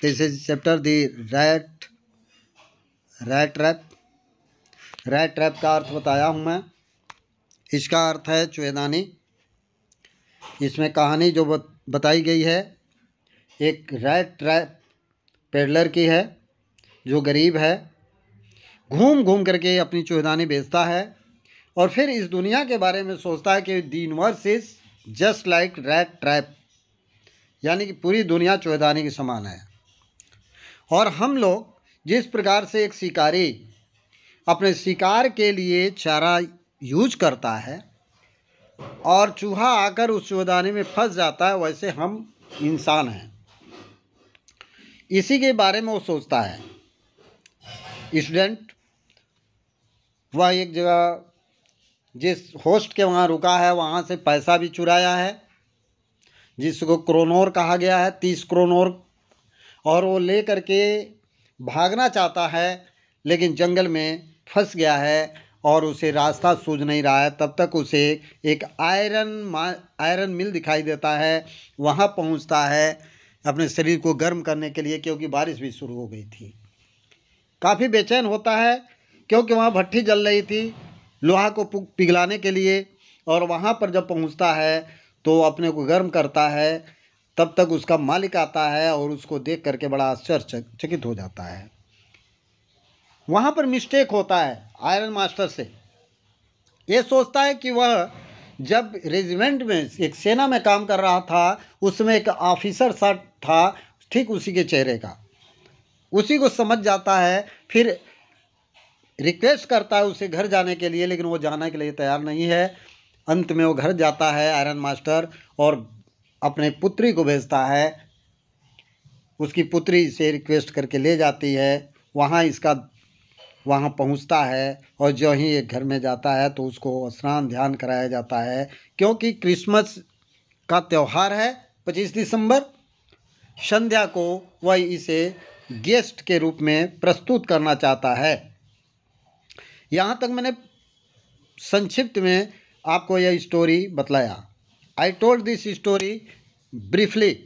This is chapter the rat trap. Rat trap का अर्थ बताया हूँ मैं। इसका अर्थ है चूहेदानी। इसमें कहानी जो बताई गई है एक रैट ट्रैप पेडलर की है जो गरीब है, घूम घूम करके अपनी चूहेदानी बेचता है और फिर इस दुनिया के बारे में सोचता है कि the universe is just like rat trap, यानी कि पूरी दुनिया चूहेदानी के समान है। और हम लोग जिस प्रकार से एक शिकारी अपने शिकार के लिए चारा यूज करता है और चूहा आकर उस चूहेदानी में फंस जाता है, वैसे हम इंसान हैं। इसी के बारे में वो सोचता है। स्टूडेंट वह एक जगह जिस होस्ट के वहाँ रुका है वहाँ से पैसा भी चुराया है, जिसको क्रोनोर कहा गया है, 30 क्रोनोर, और वो ले करके भागना चाहता है लेकिन जंगल में फंस गया है और उसे रास्ता सूझ नहीं रहा है। तब तक उसे एक आयरन मिल दिखाई देता है। वहाँ पहुँचता है अपने शरीर को गर्म करने के लिए, क्योंकि बारिश भी शुरू हो गई थी। काफ़ी बेचैन होता है क्योंकि वहाँ भट्ठी जल रही थी लोहा को पिघलाने के लिए, और वहाँ पर जब पहुँचता है तो अपने को गर्म करता है। तब तक उसका मालिक आता है और उसको देख करके बड़ा आश्चर्यचकित हो जाता है। वहाँ पर मिस्टेक होता है आयरन मास्टर से। ये सोचता है कि वह जब रेजिमेंट में एक सेना में काम कर रहा था उसमें एक ऑफिसर शर्ट था ठीक उसी के चेहरे का, उसी को समझ जाता है। फिर रिक्वेस्ट करता है उसे घर जाने के लिए, लेकिन वो जाने के लिए तैयार नहीं है। अंत में वो घर जाता है आयरन मास्टर और अपने पुत्री को भेजता है। उसकी पुत्री से रिक्वेस्ट करके ले जाती है। वहाँ पहुँचता है और जो ही एक घर में जाता है तो उसको स्नान ध्यान कराया जाता है, क्योंकि क्रिसमस का त्यौहार है 25 दिसंबर। संध्या को वह इसे गेस्ट के रूप में प्रस्तुत करना चाहता है। यहाँ तक मैंने संक्षिप्त में आपको यह स्टोरी बतलाया। I told this story briefly.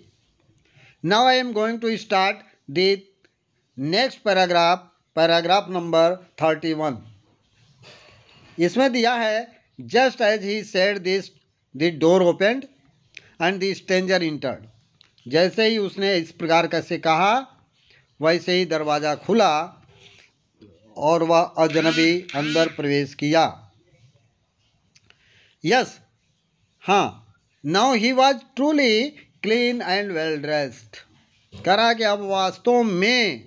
Now I am going to start the next paragraph number 31। इसमें दिया है just as he said this the door opened and the stranger entered. जैसे ही उसने इस प्रकार कैसे कहा वैसे ही दरवाज़ा खुला और वह अजनबी अंदर प्रवेश किया। यस, हाँ, now he was truly clean and well dressed. करा कि अब वास्तव में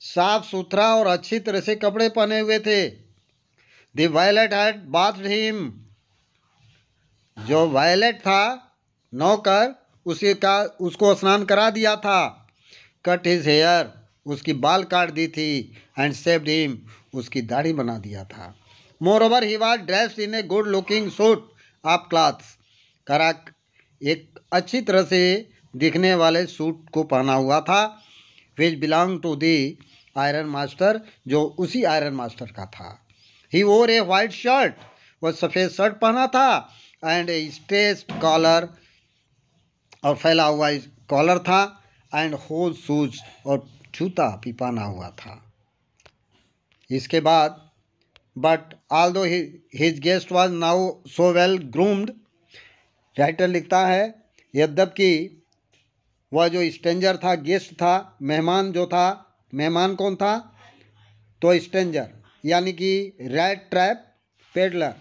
साफ सुथरा और अच्छी तरह से कपड़े पहने हुए थे। The valet had bathed him. जो वायलेट था नौकर उसको स्नान करा दिया था। कट हिज हेयर, उसकी बाल काट दी थी। एंड शेव्ड हिम, उसकी दाढ़ी बना दिया था। Moreover he was dressed in a good looking suit of clothes. करा एक अच्छी तरह से दिखने वाले सूट को पहना हुआ था, which belong to the iron master, जो उसी आयरन मास्टर का था। ही वोर ए वाइट शर्ट, वह सफ़ेद शर्ट पहना था, एंड ए स्ट्रेच्ड कॉलर, और फैला हुआ कॉलर था, एंड होल शूज, और जूता भी पहना हुआ था। इसके बाद but although his guest was now so well groomed, writer लिखता है यद्यपि वह जो स्ट्रेंजर था, गेस्ट था, मेहमान जो था, मेहमान कौन था? तो स्ट्रेंजर यानी कि रैट ट्रैप पेडलर,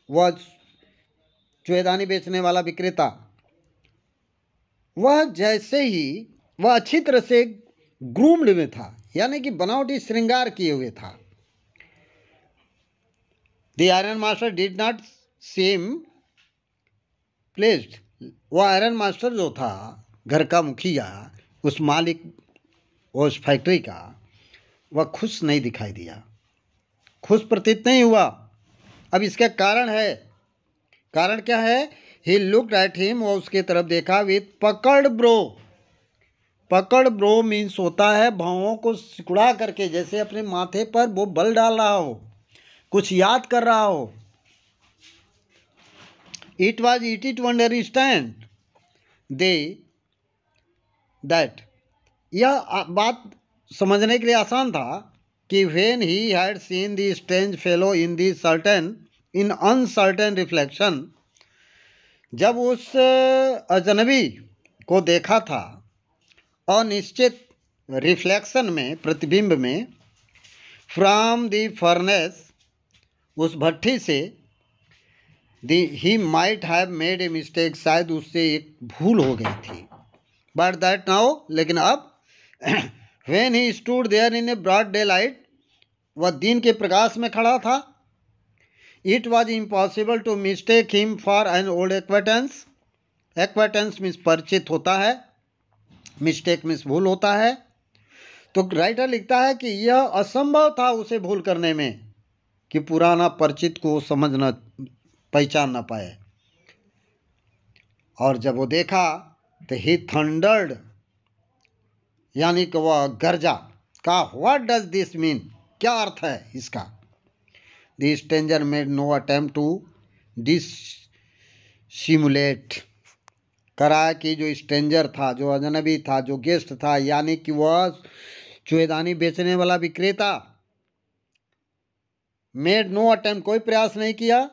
वह चूहेदानी बेचने वाला विक्रेता, वह जैसे ही वह अच्छी तरह से ग्रूम्ड में था, यानी कि बनावटी श्रृंगार किए हुए था। The iron master did not seem placed. वह आयरन मास्टर जो था घर का मुखिया, उस मालिक उस फैक्ट्री का, वह खुश नहीं दिखाई दिया, खुश प्रतीत नहीं हुआ। अब इसका कारण है, कारण क्या है? ही लुक्ड एट हिम, वो उसके तरफ देखा विथ पकड़ ब्रो। पकड़ ब्रो मीन्स होता है भावों को सिकुड़ा करके, जैसे अपने माथे पर वो बल डाल रहा हो, कुछ याद कर रहा हो। It was easy to understand that यह बात समझने के लिए आसान था कि when he had seen the strange fellow in the uncertain reflection, जब उस अजनबी को देखा था अनिश्चित रिफ्लेक्शन में, प्रतिबिंब में, फ्रॉम द फर्नेस, उस भट्ठी से, he might have made a mistake, शायद उससे एक भूल हो गई थी, बट दैट नाउ, लेकिन अब when he stood there in a broad daylight, वह दिन के प्रकाश में खड़ा था, it was impossible to mistake him for an old acquaintance. acquaintance means परिचित होता है, mistake means भूल होता है। तो राइटर लिखता है कि यह असंभव था उसे भूल करने में कि पुराना परिचित को समझ न, पहचान न पाए। और जब वो देखा तो ही थंडर्ड, यानी कि वह गरजा, का व्हाट डज दिस मीन, क्या अर्थ है इसका। The stranger made no attempt to dissimulate, करा कि जो स्ट्रेंजर था, जो अजनबी था, जो गेस्ट था, यानी कि वह चूहेदानी बेचने वाला विक्रेता, मेड नो अटेम्प्ट, कोई प्रयास नहीं किया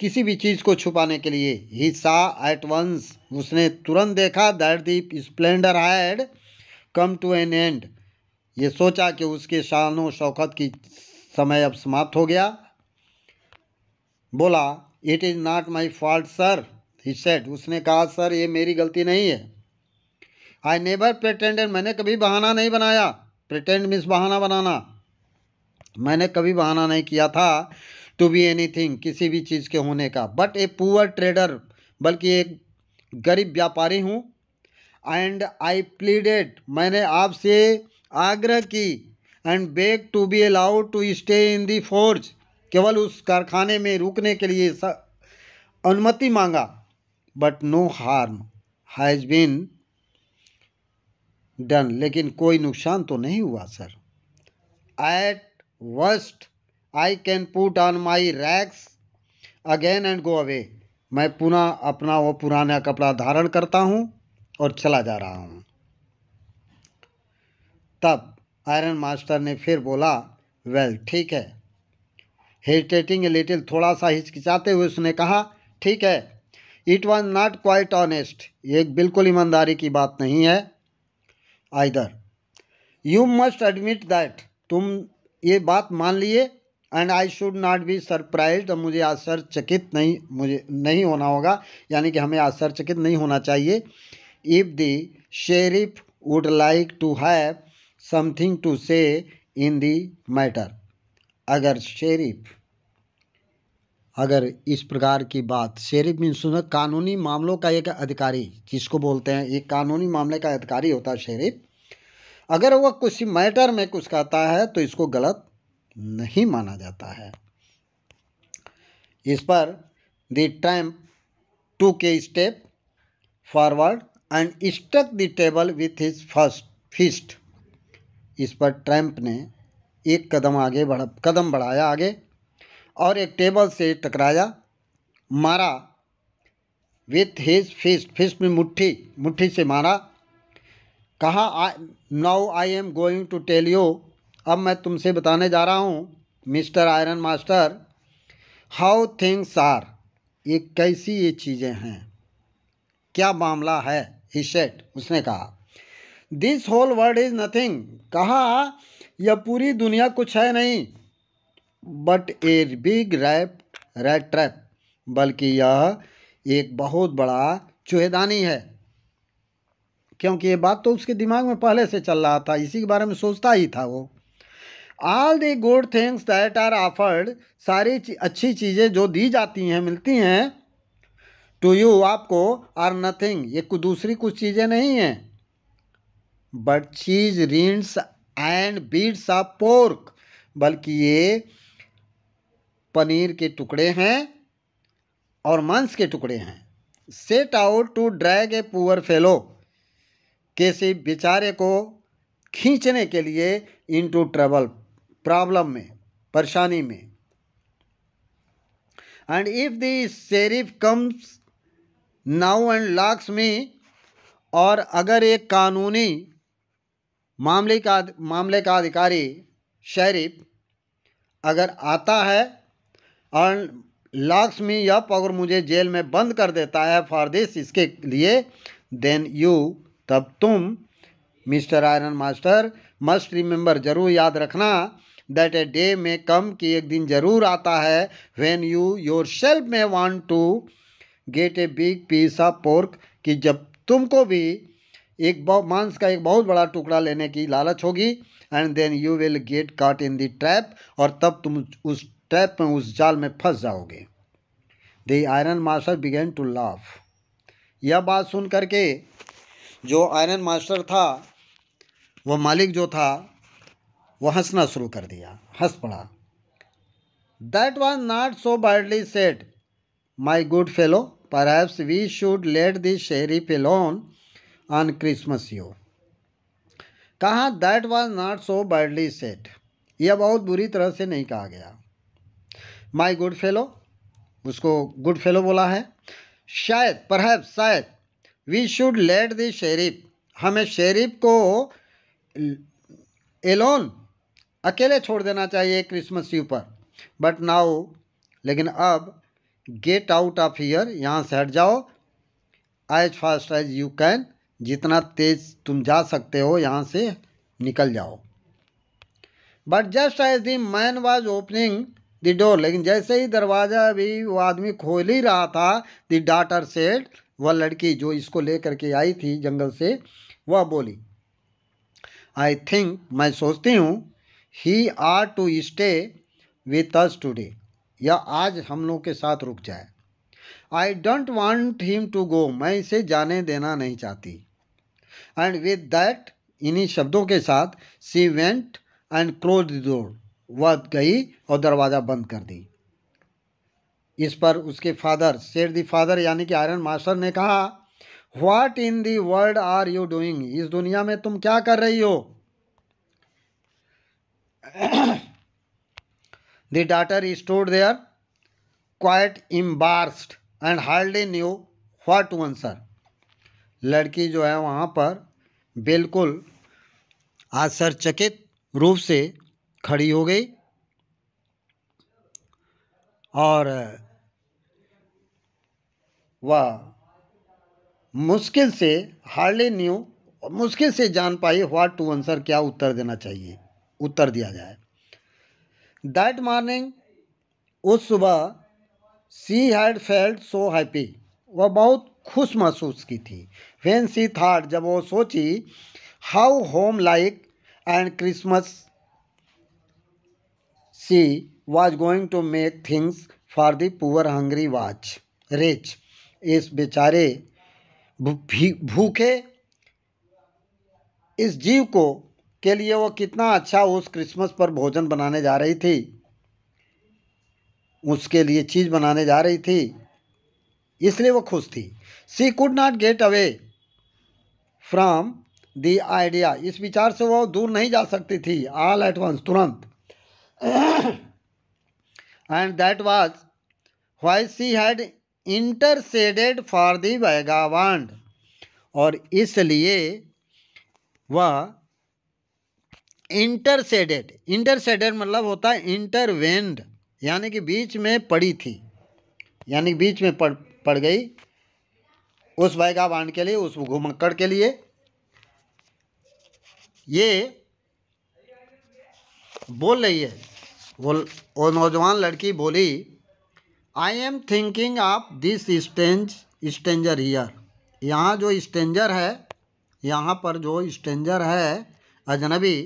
किसी भी चीज़ को छुपाने के लिए। ही सा एट वंस, उसने तुरंत देखा, that the splendour had come to an end, ये सोचा कि उसके शानो शौकत की समय अब समाप्त हो गया। बोला, it is not my fault sir, he said, उसने कहा, सर ये मेरी गलती नहीं है। आई नेवर प्रिटेंडेड, मैंने कभी बहाना नहीं बनाया, प्रिटेंड मीन्स बहाना बनाना, मैंने कभी बहाना नहीं किया था, टू बी एनीथिंग, किसी भी चीज़ के होने का, बट ए पुअर ट्रेडर, बल्कि एक गरीब व्यापारी हूँ। एंड आई प्लीडेड, मैंने आपसे आग्रह की, and beg to be allowed to stay in the forge, केवल उस कारखाने में रुकने के लिए अनुमति मांगा, but no harm has been done, लेकिन कोई नुकसान तो नहीं हुआ sir. At worst I can put on my rags again and go away, मैं पुनः अपना वो पुराना कपड़ा धारण करता हूँ और चला जा रहा हूँ। तब आयरन मास्टर ने फिर बोला, वेल ठीक है, हेजिटेटिंग ए लिटिल, थोड़ा सा हिचकिचाते हुए उसने कहा, ठीक है, it was not quite honest, ये बिल्कुल ईमानदारी की बात नहीं है। Either you must admit that, तुम ये बात मान लिए, and I should not be surprised, मुझे आश्चर्यचकित नहीं होना होगा, यानी कि हमें आश्चर्यचकित नहीं होना चाहिए। If the sheriff would like to have something to say in the matter, अगर शेरिफ, अगर इस प्रकार की बात, शेरिफ मीन्स कानूनी मामलों का एक अधिकारी, जिसको बोलते हैं, एक कानूनी मामले का अधिकारी होता है शेरिफ, अगर वह कुछ मैटर में कुछ कहता है तो इसको गलत नहीं माना जाता है। इस पर the tramp took a step forward and stuck the table with his first fist, इस पर ट्रैम्प ने एक कदम बढ़ाया आगे और एक टेबल से टकराया, मारा, विथ हिज फिस्ट, फिस्ट में मुट्ठी से मारा, कहा, now I am going to tell you, अब मैं तुमसे बताने जा रहा हूँ mister iron master, how things are, ये कैसी ये चीज़ें हैं, क्या मामला है। ही सेड, उसने कहा, this whole world is nothing, कहा यह पूरी दुनिया कुछ है नहीं, but a big rat trap, बल्कि यह एक बहुत बड़ा चूहेदानी है। क्योंकि ये बात तो उसके दिमाग में पहले से चल रहा था, इसी के बारे में सोचता ही था वो। All the good things that are offered, सारी अच्छी चीज़ें जो दी जाती हैं, मिलती हैं, टू यू, आपको, आर नथिंग, ये दूसरी कुछ चीज़ें नहीं हैं, but cheese, rinds and bits of pork, बल्कि ये पनीर के टुकड़े हैं और मांस के टुकड़े हैं। Set out to drag a poor fellow, किसी बेचारे को खींचने के लिए, इनटू ट्रबल, प्रॉब्लम में, परेशानी में। And if the sheriff comes now and locks me, और अगर एक कानूनी मामले का अधिकारी शेरिफ अगर आता है और लॉक्स मी अप, अगर मुझे जेल में बंद कर देता है फॉर दिस, इसके लिए, देन यू, तब तुम mister iron master must remember, जरूर याद रखना, दैट ए डे में कम, कि एक दिन जरूर आता है, व्हेन यू योर सेल्फ में want to get a big piece of pork, कि जब तुमको भी मांस का एक बहुत बड़ा टुकड़ा लेने की लालच होगी, and then you will get caught in the trap, और तब तुम उस ट्रैप में, उस जाल में फंस जाओगे। The iron master began to laugh, यह बात सुन करके जो आयरन मास्टर था, वह मालिक जो था, वह हंसना शुरू कर दिया, हंस पड़ा। That was not so badly said my good fellow, perhaps we should let the sheriff alone on Christmas Eve. कहा that was not so badly said, यह बहुत बुरी तरह से नहीं कहा गया। माई गुड फेलो, उसको गुड फेलो बोला है। शायद, परहैप्स, शायद, we should let the sheriff, हमें शेरिफ को एलोन, अकेले छोड़ देना चाहिए क्रिसमस ईव पर। बट नाउ, लेकिन अब, गेट आउट ऑफ हियर, यहाँ से हट जाओ, as fast as you can, जितना तेज तुम जा सकते हो यहाँ से निकल जाओ। But just as the man was opening the door, लेकिन जैसे ही दरवाज़ा अभी वो आदमी खोल ही रहा था, द डॉटर सेड, वह लड़की जो इसको लेकर के आई थी जंगल से, वह बोली, आई थिंक, मैं सोचती हूँ, he are to stay with us today, या आज हम लोग के साथ रुक जाए। I don't want him to go, मैं इसे जाने देना नहीं चाहती। एंड विद दैट, इन्हीं शब्दों के साथ, she went and close the door, वह गई और दरवाज़ा बंद कर दी। इस पर उसके फादर, सेड द फादर, यानी कि आयरन मास्टर ने कहा, what in the world are you doing, इस दुनिया में तुम क्या कर रही हो। The daughter stood there quite embarrassed and hardly knew what to answer, लड़की जो है वहाँ पर बिल्कुल आश्चर्यचकित रूप से खड़ी हो गई, और वह मुश्किल से, हार्डली न्यू, मुश्किल से जान पाई, व्हाट टू आंसर, क्या उत्तर देना चाहिए, उत्तर दिया जाए। दैट मॉर्निंग, उस सुबह, she had felt so happy, वह बहुत खुश महसूस की थी। व्हेन शी थॉट, जब वो सोची, how homelike and Christmas she was going to make things for the poor hungry wretch, इस बेचारे भूखे इस जीव को के लिए वो कितना अच्छा उस क्रिसमस पर भोजन बनाने जा रही थी, उसके लिए चीज़ बनाने जा रही थी, इसलिए वो खुश थी। She could not get away from the idea, इस विचार से वो दूर नहीं जा सकती थी, ऑल एट वंस, तुरंत। And that was why she had interceded for the vagabond, और इसलिए वह इंटरसेडेड, इंटरसेडेड मतलब होता है इंटरवेंड, यानी कि बीच में पड़ी थी, यानी बीच में पड़ गई उस वैगाबॉन्ड के लिए, उस घुमक्कड़ के लिए। ये बोल रही है, वो नौजवान लड़की बोली, I am thinking of this stranger here, यहाँ जो स्ट्रेंजर है, यहाँ पर जो स्ट्रेंजर है, अजनबी,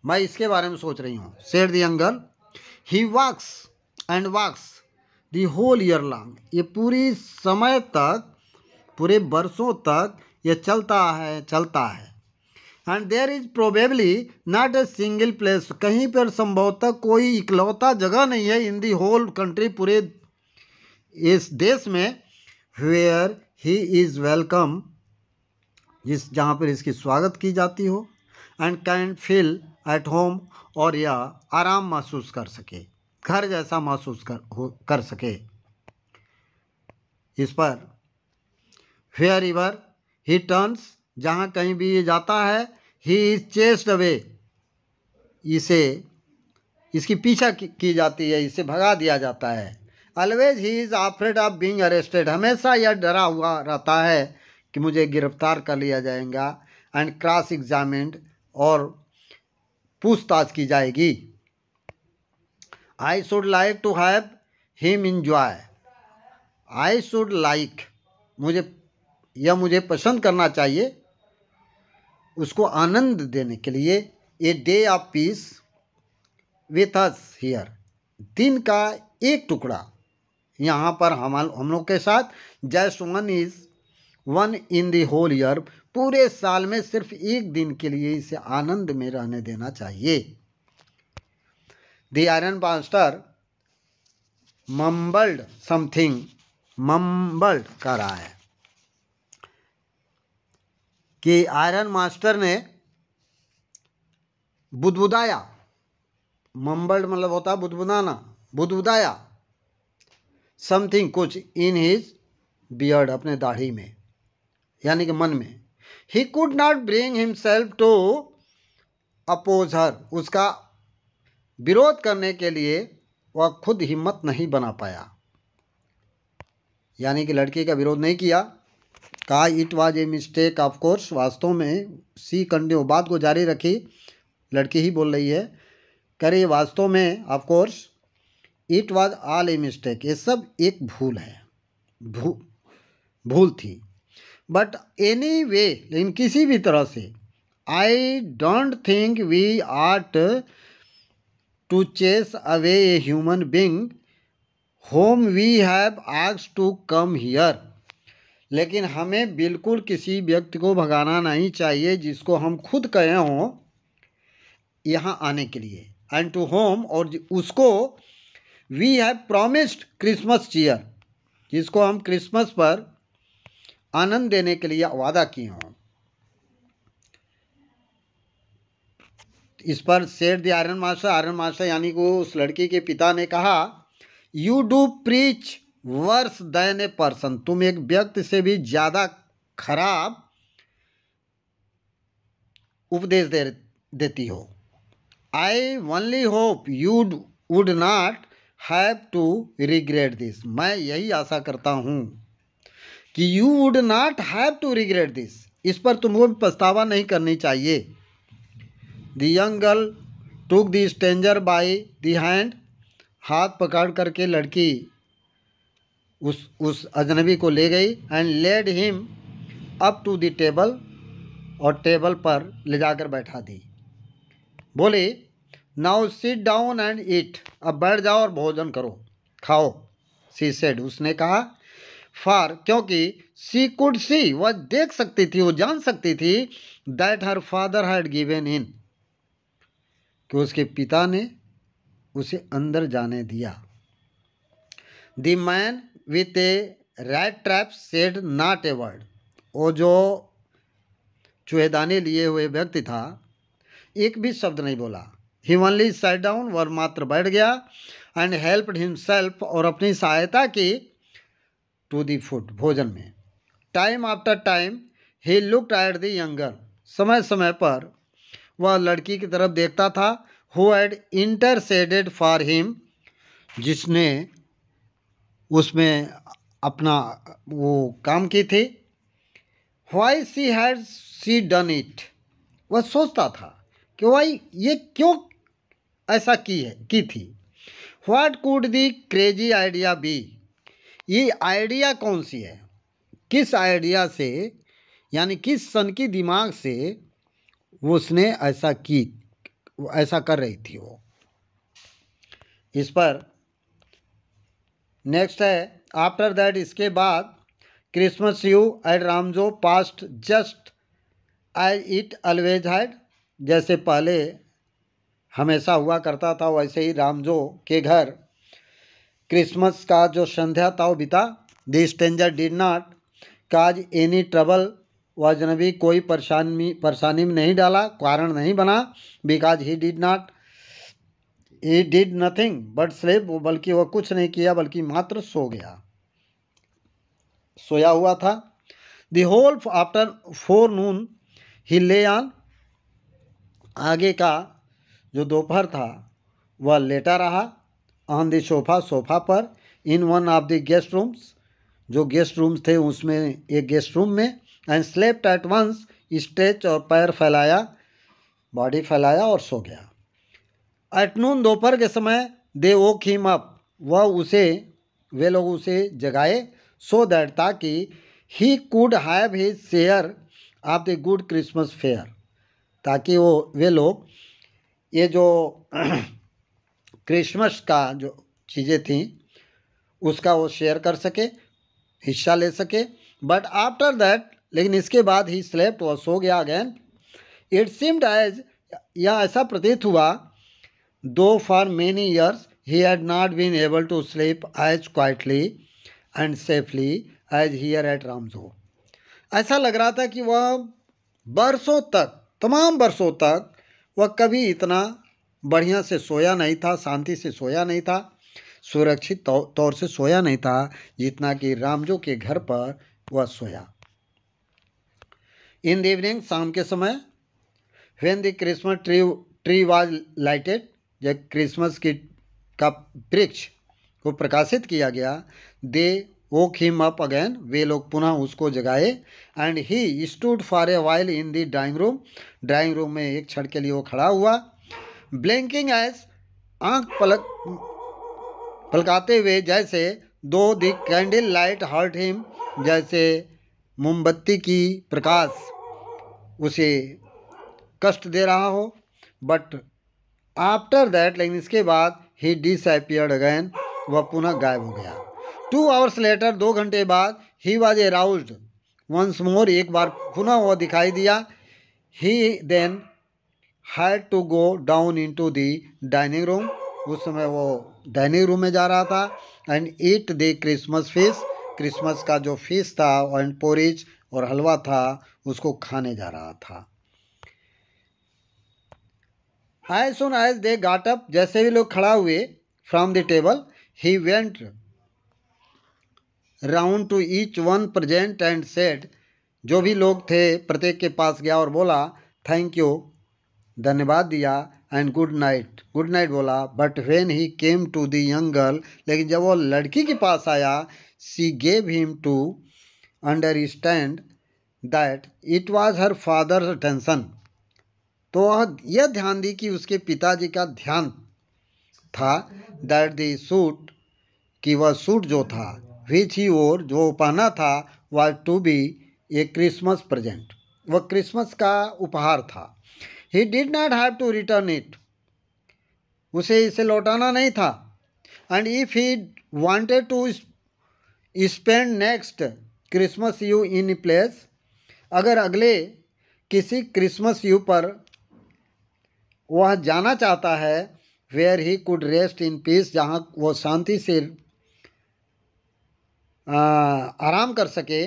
मैं इसके बारे में सोच रही हूँ। Said the young girl, he walks and walks the whole year long, ये पूरी समय तक, पूरे बरसों तक ये चलता है, चलता है। And there is probably not a single place, कहीं पर संभवतः कोई इकलौता जगह नहीं है, इन दी होल कंट्री, पूरे इस देश में, वेयर ही इज़ वेलकम, जहाँ पर इसकी स्वागत की जाती हो, and can feel at home, और यह आराम महसूस कर सके, घर जैसा महसूस कर सके। इस पर वेयर एवर ही टर्न्स, जहाँ कहीं भी ये जाता है, ही इज चेस्ड अवे, इसे इसकी पीछा की जाती है, इसे भगा दिया जाता है। Always he is afraid of being arrested, हमेशा यह डरा हुआ रहता है कि मुझे गिरफ्तार कर लिया जाएगा। एंड क्रॉस एग्जामिन्ड, और पूछताछ की जाएगी। I should like to have him enjoy, I should like, मुझे पसंद करना चाहिए, उसको आनंद देने के लिए। A day of peace with us here, दिन का एक टुकड़ा यहाँ पर हम लोग के साथ। Just one in the whole year, पूरे साल में सिर्फ एक दिन के लिए इसे आनंद में रहने देना चाहिए। The iron master mumbled something, mumbled कर रहा है कि आयरन मास्टर ने बुदबुदाया, मम्बल्ड मतलब होता है बुदबुदाना, बुदबुदाया, समथिंग कुछ, इन हिज बियर्ड, अपने दाढ़ी में, यानी कि मन में। He could not bring himself to oppose her, उसका विरोध करने के लिए वह खुद हिम्मत नहीं बना पाया, यानी कि लड़की का विरोध नहीं किया। कहा it was a mistake of course, वास्तव में सी कंटिन्यू, बात को जारी रखी, लड़की ही बोल रही है, कह रही वास्तव में of course it was all a mistake, ये सब एक भूल है, भूल थी। बट एनी वे, लेकिन किसी भी तरह से, I don't think we ought to chase away a human being whom we have asked to come here, लेकिन हमें बिल्कुल किसी व्यक्ति को भगाना नहीं चाहिए जिसको हम खुद कहे हों यहाँ आने के लिए। एंड टू होम, और उसको we have promised Christmas cheer, जिसको हम क्रिसमस पर आनंद देने के लिए वादा किए हों। इस पर सेड द आयरन मास्टर यानी कि उस लड़की के पिता ने कहा, you do preach worse than a person, तुम एक व्यक्ति से भी ज़्यादा खराब उपदेश देती हो। I only hope you would not have to regret this, मैं यही आशा करता हूँ कि you would not have to regret this, इस पर तुमको पछतावा नहीं करनी चाहिए। The young girl took the stranger by the hand, हाथ पकड़ करके लड़की उस अजनबी को ले गई। And led him up to the table, और टेबल पर ले जाकर बैठा दी। बोले now sit down and eat, अब बैठ जाओ और भोजन करो, खाओ। सी सेड, उसने कहा, फार, क्योंकि सी कुड सी, वह देख सकती थी, वो जान सकती थी, that her father had given in, कि उसके पिता ने उसे अंदर जाने दिया। The man with A rat trap said not a word, वो जो चूहेदानी लिए हुए व्यक्ति था एक भी शब्द नहीं बोला। ही ओनली सैट डाउन, वह मात्र बैठ गया। एंड हेल्प्ड हिमसेल्फ, और अपनी सहायता की, टू दी फूड, भोजन में। Time after time he looked at the younger, समय समय पर वह लड़की की तरफ देखता था। Who had interceded for him, जिसने उसमें अपना वो काम की थी। Why she had she done it, वह सोचता था कि वह ये क्यों ऐसा की थी। What could the crazy idea be, ये आइडिया कौन सी है, किस आइडिया से, यानी किस सन की दिमाग से उसने ऐसा कर रही थी वो। इस पर नेक्स्ट है, आफ्टर दैट, इसके बाद, Christmas Eve at Ramsjo passed just as it always had, जैसे पहले हमेशा हुआ करता था वैसे ही रामजो के घर क्रिसमस का जो संध्या था वो बीता। The stranger did not cause any trouble, वह अजनबी कोई परेशानी में नहीं डाला, कारण नहीं बना। Because he did nothing but sleep, बल्कि वह कुछ नहीं किया बल्कि मात्र सो गया, सोया हुआ था। द होल आफ्टर फोर नून ही ले ऑन आगे का जो दोपहर था वह लेटा रहा ऑन द सोफा पर in one of the guest rooms, जो गेस्ट रूम्स थे उसमें एक गेस्ट रूम में, and slept at once, stretch और पैर फैलाया, बॉडी फैलाया और सो गया। एट नून, दोपहर के समय, दे वोक हिम अप, वे लोग उसे जगाए, सो दैट, ताकि he could have his share of the good Christmas fair, ताकि वे लोग ये जो क्रिसमस का जो चीज़ें थी उसका वो शेयर कर सके, हिस्सा ले सके। बट आफ्टर दैट, लेकिन इसके बाद ही स्लेप्ट, वह सो गया अगेन। इट सीम्ड एज, या ऐसा प्रतीत हुआ, though for many years he had not been able to sleep as quietly and safely as here at Ramsjo. ऐसा लग रहा था कि वह बरसों तक, तमाम बरसों तक वह कभी इतना बढ़िया से सोया नहीं था, शांति से सोया नहीं था, सुरक्षित तौर से सोया नहीं था, जितना कि रामजो के घर पर वह सोया। इन द इवनिंग, शाम के समय, when the Christmas tree was lighted, जब क्रिसमस का वृक्ष को प्रकाशित किया गया, दे वोक हिम अप अगेन, वे लोग पुनः उसको जगाए, and he stood for a while in the drawing room में एक क्षण के लिए वो खड़ा हुआ, ब्लिंकिंग एज, आँख पलकाते हुए, जैसे though the candlelight hurt him, जैसे मोमबत्ती की प्रकाश उसे कष्ट दे रहा हो। बट आफ्टर दैट, लेकिन इसके बाद, ही डिसअपियर्ड अगैन, वह पुनः गायब हो गया। 2 आवर्स लेटर, 2 घंटे बाद, he was aroused once more, एक बार पुनः वह दिखाई दिया। He then had to go down into the dining room, उस समय वो डाइनिंग रूम में जा रहा था, and eat the Christmas fish, Christmas का जो फिश था एंड पोरिज और हलवा था उसको खाने जा रहा था। As soon as they got up, जैसे भी लोग खड़ा हुए from the table, he went round to each one present and said, जो भी लोग थे प्रत्येक के पास गया और बोला थैंक यू, धन्यवाद दिया, एंड गुड नाइट बोला। But when he came to the young girl, लेकिन जब वो लड़की के पास आया, she gave him to understand that it was her father's attention, तो वह यह ध्यान दी कि उसके पिताजी का ध्यान था, दैट द सूट, कि वह सूट जो था, विच ही ओर, जो पहना था, was to be a Christmas present, वह क्रिसमस का उपहार था। He did not have to return it, उसे इसे लौटाना नहीं था। And if he wanted to spend next Christmas you in place, अगर अगले किसी क्रिसमस यू पर वह जाना चाहता है, where he could rest in peace, जहाँ वो शांति से आराम कर सके,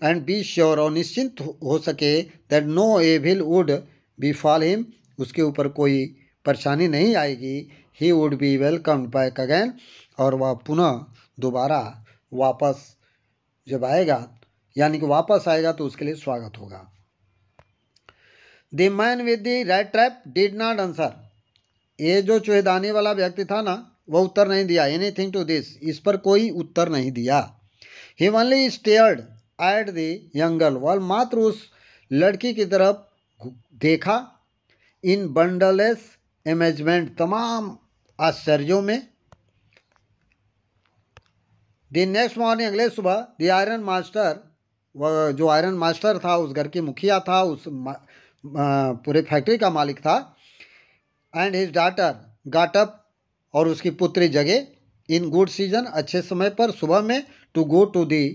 एंड बी श्योर, और निश्चिंत हो सके, that no evil would befall him, उसके ऊपर कोई परेशानी नहीं आएगी, he would be welcomed back again, और वह पुनः दोबारा वापस जब आएगा, यानी कि वापस आएगा तो उसके लिए स्वागत होगा। The man with the red trap did not answer, ये जो चूहेदानी वाला व्यक्ति था ना, वह उत्तर नहीं दिया, एनीथिंग टू दिस, इस पर कोई उत्तर नहीं दिया। He only stared at the young girl, वह मात्र उस लड़की की तरफ देखा, इन बंडलेस अमेजमेंट, तमाम आश्चर्यों में। द नेक्स्ट मॉर्निंग, अगले सुबह, द आयरन मास्टर, वह जो आयरन मास्टर था, उस घर की मुखिया था, उस पूरे फैक्ट्री का मालिक था, and his daughter got up, और उसकी पुत्री जगे, इन गुड सीजन, अच्छे समय पर, सुबह में, to go to the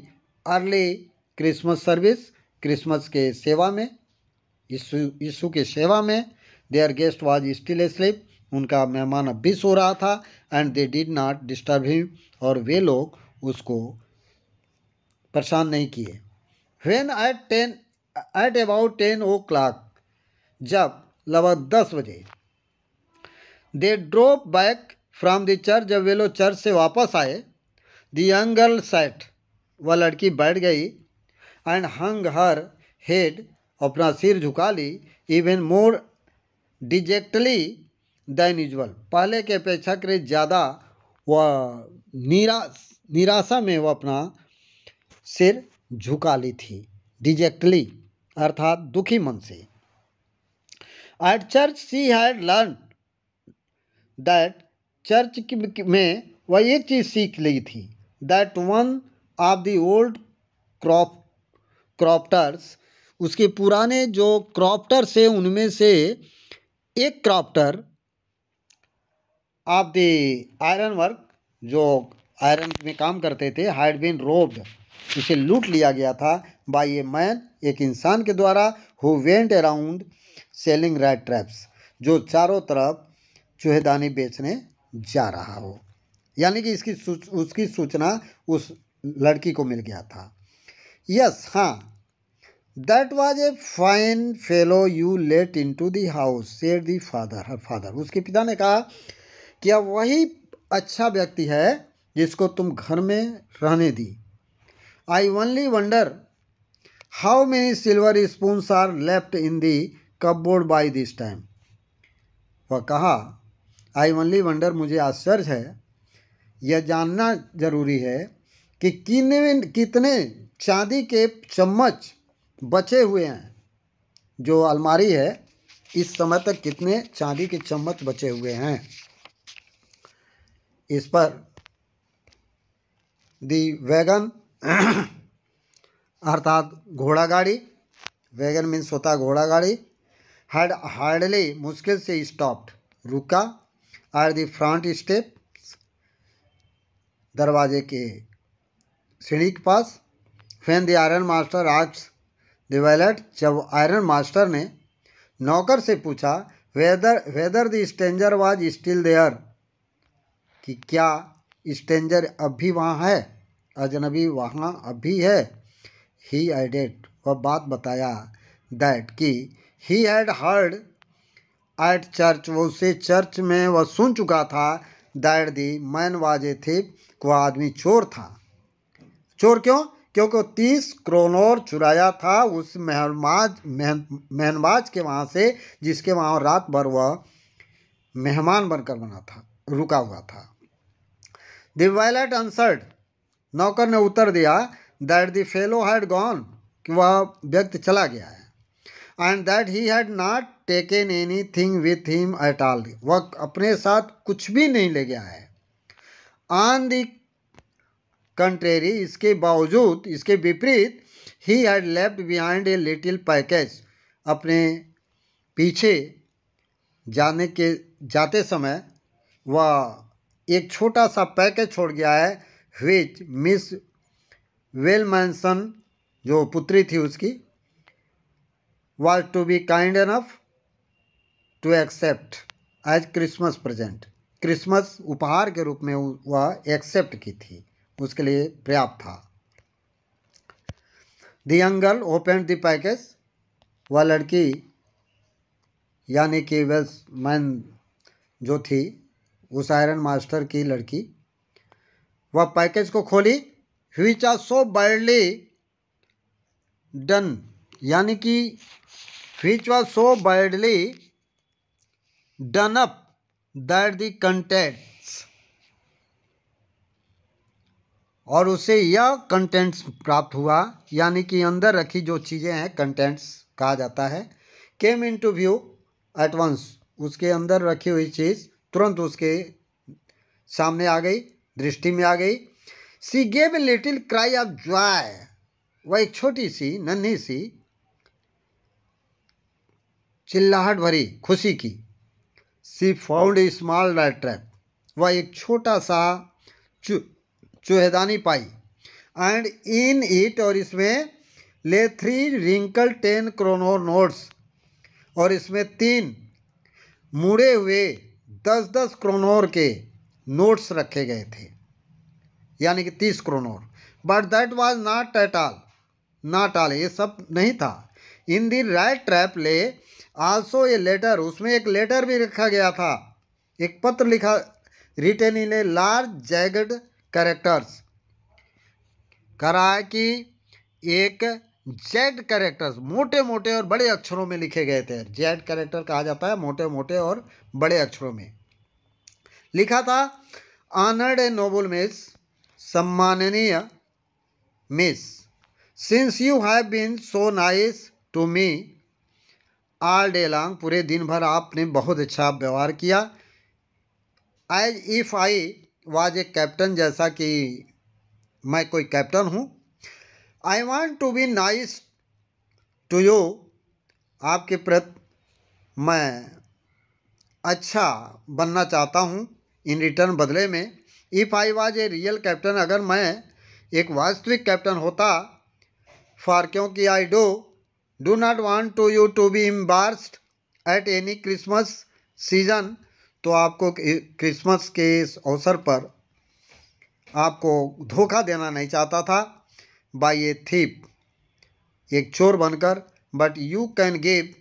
early Christmas service, Christmas के सेवा में, यीशु के सेवा में। Their guest was still asleep, उनका मेहमान अब भी सो रहा था, and they did not disturb him, और वे लोग उसको परेशान नहीं किए। व्हेन एट अबाउट 10 o'clock, जब लगभग 10 बजे, they drove back from the church, जब वे लोग चर्च से वापस आए, द यंग गर्ल सैट, वह लड़की बैठ गई, एंड हंग हर हेड, अपना सिर झुका ली, इवन मोर डिजेक्टली देन यूजुअल, पहले के अपेक्षाकृत ज़्यादा वह निराशा में वह अपना सिर झुका ली थी। डिजेक्टली अर्थात दुखी मन से। At church she had learn that, church में वह एक चीज़ सीख ली थी, that one of the old crofters, उसके पुराने जो क्रॉप्टर्स है उनमें से एक crofter of the iron work, जो आयरन में काम करते थे, हैड बीन रोब्ड, उसे लूट लिया गया था, बाय ए मैन, एक इंसान के द्वारा, who went around selling rat traps, जो चारों तरफ चूहेदानी बेचने जा रहा हो। यानी कि उसकी सूचना उस लड़की को मिल गया था। यस, हाँ, that was a fine fellow you let into the house, said the father, her father, उसके पिता ने कहा कि अब वही अच्छा व्यक्ति है जिसको तुम घर में रहने दी। I only wonder how many silver spoons are left in the cupboard by this time, वह कहा, आई ओनली वंडर, मुझे आश्चर्य है, यह जानना जरूरी है कि कितने चांदी के चम्मच बचे हुए हैं, जो अलमारी है इस समय तक कितने चांदी के चम्मच बचे हुए हैं। इस पर दी वैगन अर्थात घोड़ा गाड़ी, वैगन मीन्स होता घोड़ा गाड़ी, हैड हार्डली, मुश्किल से, स्टॉप्ड, रुका, एट द फ्रंट स्टेप्स, दरवाजे के सीढ़ी के पास, when the iron master asked the valet, जब आयरन मास्टर ने नौकर से पूछा, whether the stranger was still there, कि क्या स्ट्रेंजर अब भी वहाँ है, अजनबी वहाँ अब भी है। ही एडेड, वह बात बताया, दैट, कि he had heard at church, वो उसे चर्च में वह सुन चुका था, that the man was a thief, वह आदमी चोर था। चोर क्यों? क्योंकि 30 क्रोनोर चुराया था उस मेहनबाज के वहाँ से, जिसके वहाँ रात भर वह मेहमान बनकर बना था, रुका हुआ था। द वैलेट आंसर्ड, नौकर ने उत्तर दिया, that the fellow had gone, कि वह व्यक्ति चला गया है, and that he had not taken any thing with him at all, वह अपने साथ कुछ भी नहीं ले गया है। ऑन द कंट्रेरी, इसके बावजूद, इसके विपरीत, he had left behind a little package, अपने पीछे जाते समय वह एक छोटा सा पैकेज छोड़ गया है, विच मिस वेलमैनसन, जो पुत्री थी उसकी, was to be kind enough to accept as Christmas present, Christmas उपहार के रूप में वह एक्सेप्ट की थी, उसके लिए पर्याप्त था। The young girl open the package, वह लड़की यानी कि वेल्समैन जो थी, उस आयरन मास्टर की लड़की, वह पैकेज को खोली, which are so badly done, यानी कि which was so badly done up that the contents, और उसे यह कंटेंट्स प्राप्त हुआ, यानी कि अंदर रखी जो चीज़ें हैं, कंटेंट्स कहा जाता है, केम इन टू व्यू एट वंस, उसके अंदर रखी हुई चीज़ तुरंत उसके सामने आ गई, दृष्टि में आ गई। सी gave a little cry of Joy, वह एक छोटी सी नन्ही सी चिल्लाहट भरी खुशी की। She found a small rat trap, वह एक छोटा सा चूहेदानी पाई, एंड इन इट, और इसमें ले 3 रिंकल 10 क्रोनोर नोट्स, और इसमें 3 मुड़े हुए 10-10 क्रोनोर के नोट्स रखे गए थे, यानी कि 30 kronor. But that was not at all, not all, ये सब नहीं था। इन द रैट ट्रैप ले आल्सो ए लेटर, उसमें एक लेटर भी रखा गया था, एक पत्र लिखा, written in a large jagged characters, कह रहा है कि एक जेड कैरेक्टर्स, मोटे मोटे और बड़े अक्षरों में लिखे गए थे। जेड कैरेक्टर कहा जाता है मोटे मोटे और बड़े अक्षरों में लिखा था। ऑनर्ड ए नोबल मिस, सम्माननीय miss, since you have been so nice to me all day long, पूरे दिन भर आपने बहुत अच्छा व्यवहार किया। As if I was a captain, जैसा कि मैं कोई कैप्टन हूँ। I want to be nice to you, आपके प्रति मैं अच्छा बनना चाहता हूँ इन रिटर्न, बदले में। If I was a real captain, अगर मैं एक वास्तविक कैप्टन होता। फॉर, क्योंकि I do not want to you to be embarrassed at any Christmas season, तो आपको क्रिसमस के इस अवसर पर आपको धोखा देना नहीं चाहता था। बाय ए थीप, एक चोर बनकर। But you can give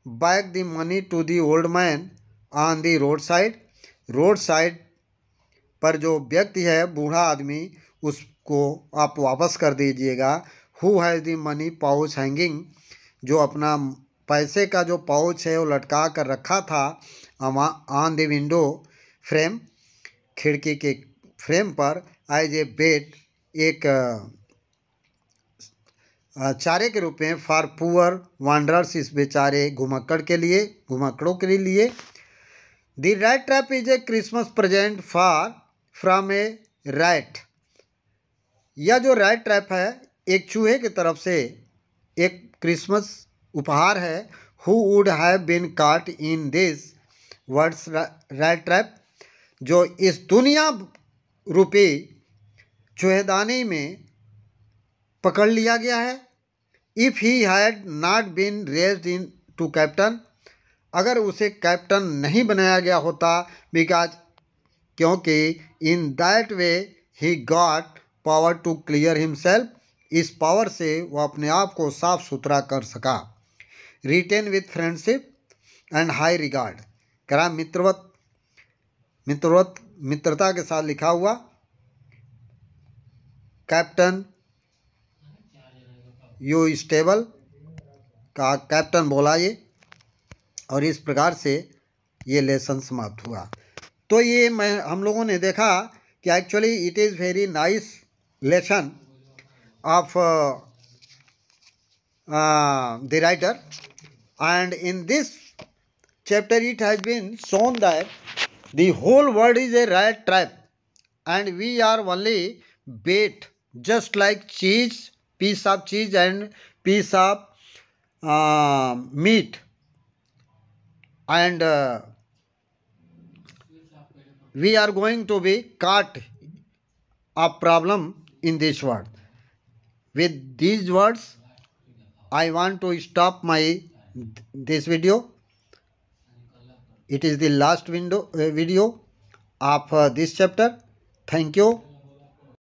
back the money to the old man on the roadside, roadside पर जो व्यक्ति है, बूढ़ा आदमी, उसको आप वापस कर दीजिएगा। Who has the money pouch hanging, जो अपना पैसे का जो पाउच है वो लटका कर रखा था ऑन द विंडो फ्रेम, खिड़की के फ्रेम पर। एज ए बेट, एक चारे के रूप में। फॉर पुअर वांडरर्स, इस बेचारे घुमक्कड़ के लिए, घुमक्कड़ों के लिए। The rat trap is a Christmas present for from A rat, यह जो रैट ट्रैप है एक चूहे की तरफ से एक क्रिसमस उपहार है। हु वुड हैव बीन काट in this words rat trap, जो इस दुनिया रूपी चूहेदानी में पकड़ लिया गया है। If he had not been raised into captain, अगर उसे कैप्टन नहीं बनाया गया होता। बिकॉज, क्योंकि in that way he got power to clear himself, इस पावर से वह अपने आप को साफ सुथरा कर सका। Written with friendship and high regard, करा मित्रता के साथ लिखा हुआ। कैप्टन यू स्टेबल का कैप्टन बोला ये, और इस प्रकार से ये लेसन समाप्त हुआ। तो ये हम लोगों ने देखा कि actually it is very nice lesson of the writer, and in this chapter it has been shown that the whole world is a rat trap and we are only bait, just like piece of cheese and piece of meat, and we are going to be caught a problem in this world. With these words I want to stop this video. It is the last video of this chapter. Thank you.